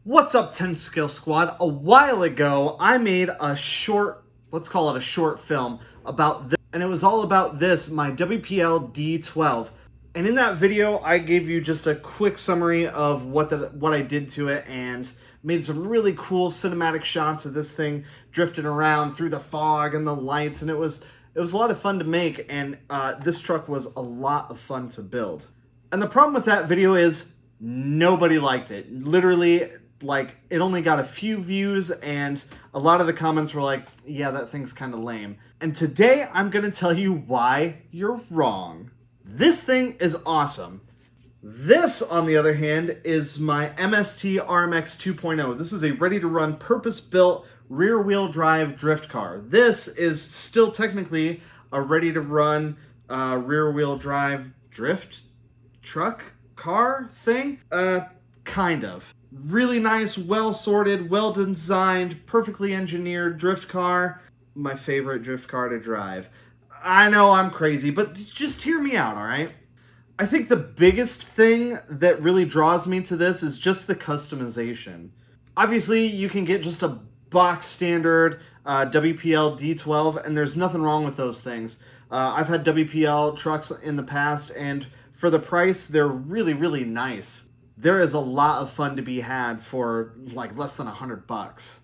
What's up, 10 Skill Squad? A while ago, I made a short, let's call it a short film about this, and it was all about this, my WPL D12. And in that video, I gave you just a quick summary of what I did to it and made some really cool cinematic shots of this thing drifting around through the fog and the lights, and it was a lot of fun to make, and this truck was a lot of fun to build. And the problem with that video is nobody liked it. Literally, like, it only got a few views, and a lot of the comments were like, yeah, that thing's kind of lame. And today, I'm going to tell you why you're wrong. This thing is awesome. This, on the other hand, is my MST RMX 2.0. This is a ready-to-run, purpose-built, rear-wheel drive drift car. This is still technically a ready-to-run, rear-wheel drive drift truck car thing. Kind of. Really nice, well-sorted, well-designed, perfectly engineered drift car. My favorite drift car to drive. I know I'm crazy, but just hear me out, all right? I think the biggest thing that really draws me to this is just the customization. Obviously, you can get just a box standard WPL D12, and there's nothing wrong with those things. I've had WPL trucks in the past, and for the price, they're really, really nice. There is a lot of fun to be had for like less than $100.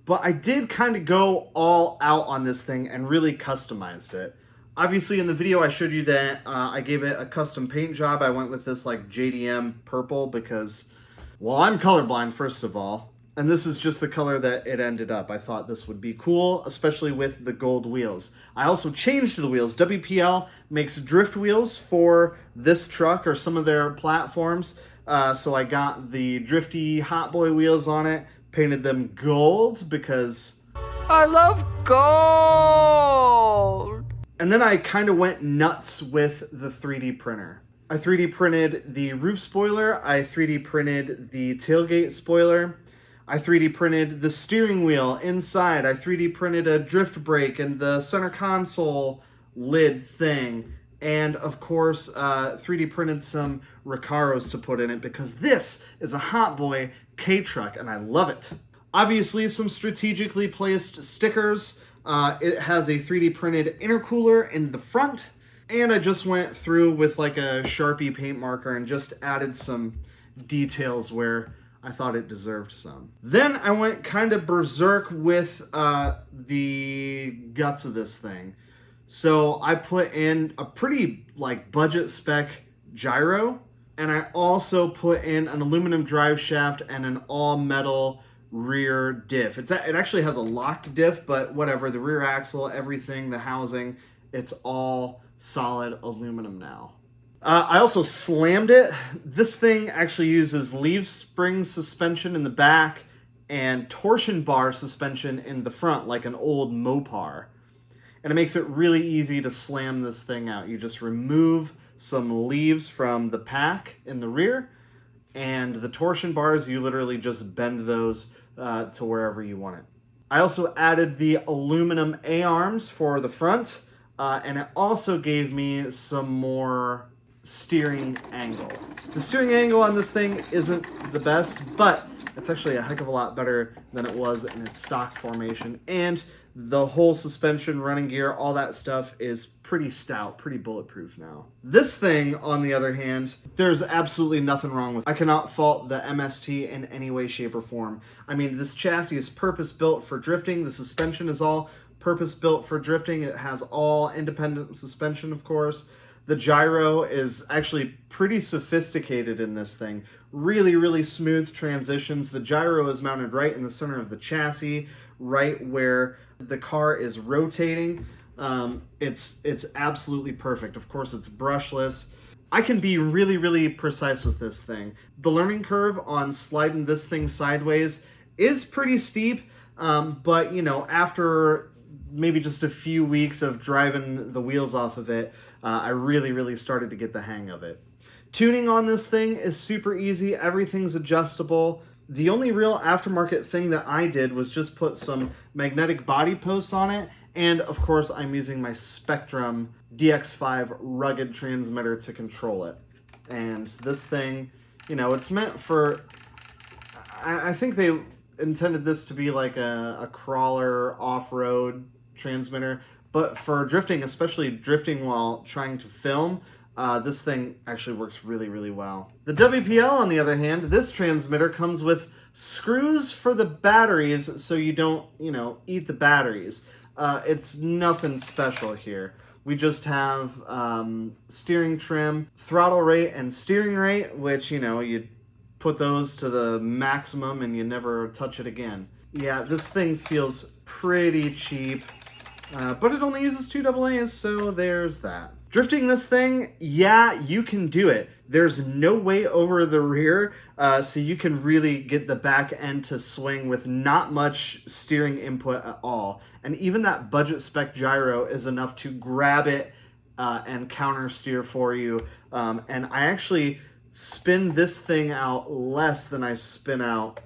But I did kind of go all out on this thing and really customized it. Obviously, in the video, I showed you that I gave it a custom paint job. I went with this like JDM purple because, well, I'm colorblind, first of all. And this is just the color that it ended up. I thought this would be cool, especially with the gold wheels. I also changed the wheels. WPL makes drift wheels for this truck or some of their platforms. So I got the drifty Hot Boy wheels on it, painted them gold because I love gold! And then I kind of went nuts with the 3D printer. I 3D printed the roof spoiler, I 3D printed the tailgate spoiler, I 3D printed the steering wheel inside, I 3D printed a drift brake and the center console lid thing, and of course 3D printed some Recaros to put in it because this is a Hot Boy Kei Truck and I love it. Obviously, some strategically placed stickers. It has a 3D printed intercooler in the front, and I just went through with like a Sharpie paint marker and just added some details where I thought it deserved some. Then I went kind of berserk with the guts of this thing. So I put in a pretty like budget spec gyro, and I also put in an aluminum drive shaft and an all metal rear diff. It actually has a locked diff, but whatever, the rear axle, everything, the housing, it's all solid aluminum now. I also slammed it. This thing actually uses leaf spring suspension in the back and torsion bar suspension in the front, like an old Mopar. And it makes it really easy to slam this thing out. You just remove some leaves from the pack in the rear, and the torsion bars, you literally just bend those to wherever you want it. I also added the aluminum A-arms for the front, and it also gave me some more steering angle. The steering angle on this thing isn't the best, but it's actually a heck of a lot better than it was in its stock formation, and the whole suspension, running gear, all that stuff is pretty stout, pretty bulletproof now. This thing, on the other hand, there's absolutely nothing wrong with. I cannot fault the MST in any way, shape, or form. I mean, this chassis is purpose-built for drifting. The suspension is all purpose-built for drifting. It has all independent suspension, of course. The gyro is actually pretty sophisticated in this thing. Really, really smooth transitions. The gyro is mounted right in the center of the chassis, right where the car is rotating. It's absolutely perfect. Of course, it's brushless. I can be really, really precise with this thing. The learning curve on sliding this thing sideways is pretty steep, but you know, after maybe just a few weeks of driving the wheels off of it, I really, really started to get the hang of it. Tuning on this thing is super easy. Everything's adjustable. The only real aftermarket thing that I did was just put some magnetic body posts on it, and of course I'm using my Spectrum DX5 rugged transmitter to control it. And this thing, you know, it's meant for I think they intended this to be like a crawler off-road transmitter, but for drifting, especially drifting while trying to film, this thing actually works really, really well. The WPL, on the other hand, this transmitter comes with screws for the batteries so you don't, eat the batteries. It's nothing special here. We just have steering trim, throttle rate, and steering rate, which, you put those to the maximum and you never touch it again. Yeah, this thing feels pretty cheap, but it only uses 2 AA's, so there's that. Drifting this thing, yeah, you can do it. There's no weight over the rear, so you can really get the back end to swing with not much steering input at all. And even that budget spec gyro is enough to grab it and counter steer for you. And I actually spin this thing out less than I spin out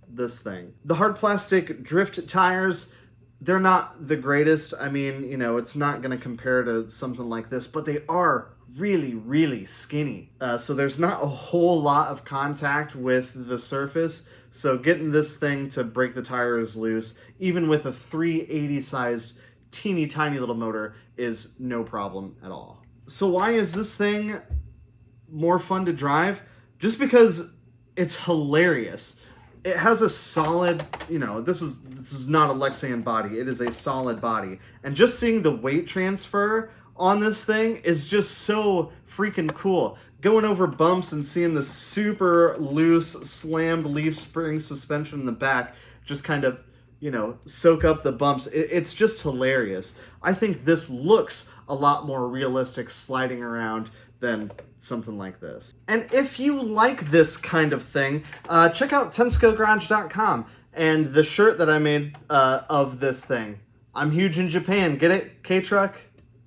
this thing. The hard plastic drift tires, they're not the greatest. I mean, it's not going to compare to something like this, but they are really, really skinny. So there's not a whole lot of contact with the surface. So getting this thing to break the tires loose, even with a 380 sized teeny tiny little motor, is no problem at all. So why is this thing more fun to drive? Just because it's hilarious. It has a solid, this is not a Lexan body. It is a solid body. And just seeing the weight transfer on this thing is just so freaking cool. Going over bumps and seeing the super loose slammed leaf spring suspension in the back just kind of, soak up the bumps. It's just hilarious. I think this looks a lot more realistic sliding around than something like this. And if you like this kind of thing, check out 10scalegarage.com and the shirt that I made of this thing. I'm huge in Japan. Get it? Kei Truck?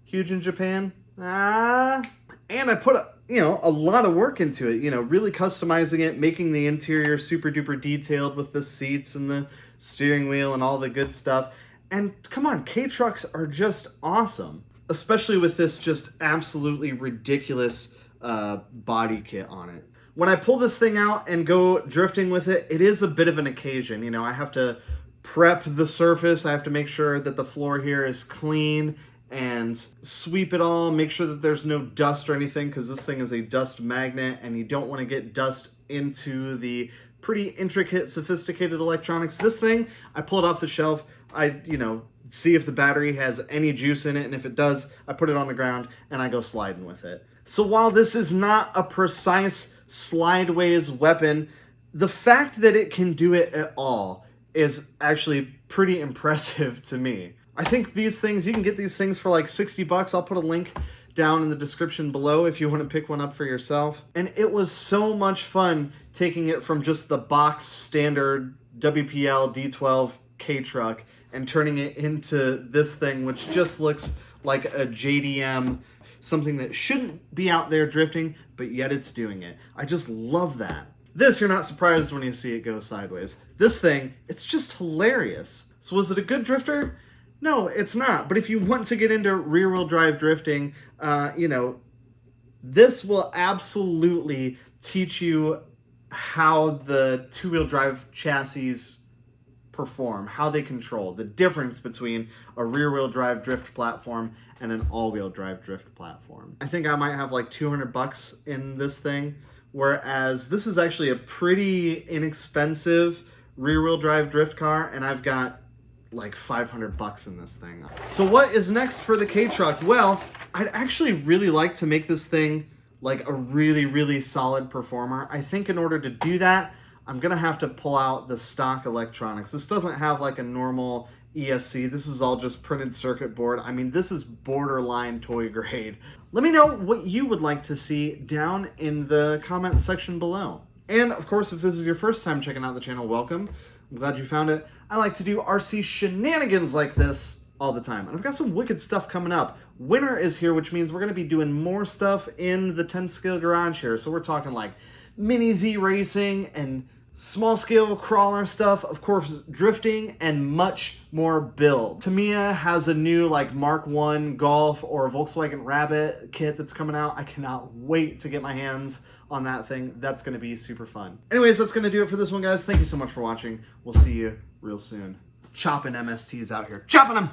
Huge in Japan? And I put a lot of work into it, really customizing it, making the interior super duper detailed with the seats and the steering wheel and all the good stuff. And come on, Kei Trucks are just awesome, especially with this just absolutely ridiculous body kit on it. When I pull this thing out and go drifting with it, it is a bit of an occasion. I have to prep the surface. I have to make sure that the floor here is clean and sweep it all, make sure that there's no dust or anything, because this thing is a dust magnet and you don't want to get dust into the pretty intricate, sophisticated electronics. This thing, I pull it off the shelf, I, see if the battery has any juice in it, and if it does, I put it on the ground and I go sliding with it. So while this is not a precise slideways weapon, the fact that it can do it at all is actually pretty impressive to me. I think these things, you can get these things for like $60. I'll put a link down in the description below if you want to pick one up for yourself. And it was so much fun taking it from just the box standard WPL D12 Kei Truck and turning it into this thing, which just looks like a JDM, something that shouldn't be out there drifting, but yet it's doing it. I just love that. This, you're not surprised when you see it go sideways. This thing, it's just hilarious. So was it a good drifter? No, it's not. But if you want to get into rear-wheel drive drifting, this will absolutely teach you how the two-wheel drive chassis perform, how they control, the difference between a rear-wheel drive drift platform and an all-wheel drive drift platform. I think I might have like $200 in this thing, whereas this is actually a pretty inexpensive rear-wheel drive drift car, and I've got like $500 in this thing. So what is next for the Kei Truck? Well, I'd actually really like to make this thing like a really, really solid performer. I think in order to do that, I'm gonna have to pull out the stock electronics. This doesn't have like a normal ESC. This is all just printed circuit board. I mean, this is borderline toy grade. Let me know what you would like to see down in the comment section below. And of course, if this is your first time checking out the channel, welcome. I'm glad you found it. I like to do RC shenanigans like this all the time. And I've got some wicked stuff coming up. Winter is here, which means we're gonna be doing more stuff in the 10 scale garage here. So we're talking like mini Z racing and small scale crawler stuff, of course, drifting, and much more build. Tamiya has a new like Mark 1 Golf or Volkswagen Rabbit kit that's coming out. I cannot wait to get my hands on that thing. That's going to be super fun. Anyways, that's going to do it for this one, guys. Thank you so much for watching. We'll see you real soon. Chopping MSTs out here. Chopping them!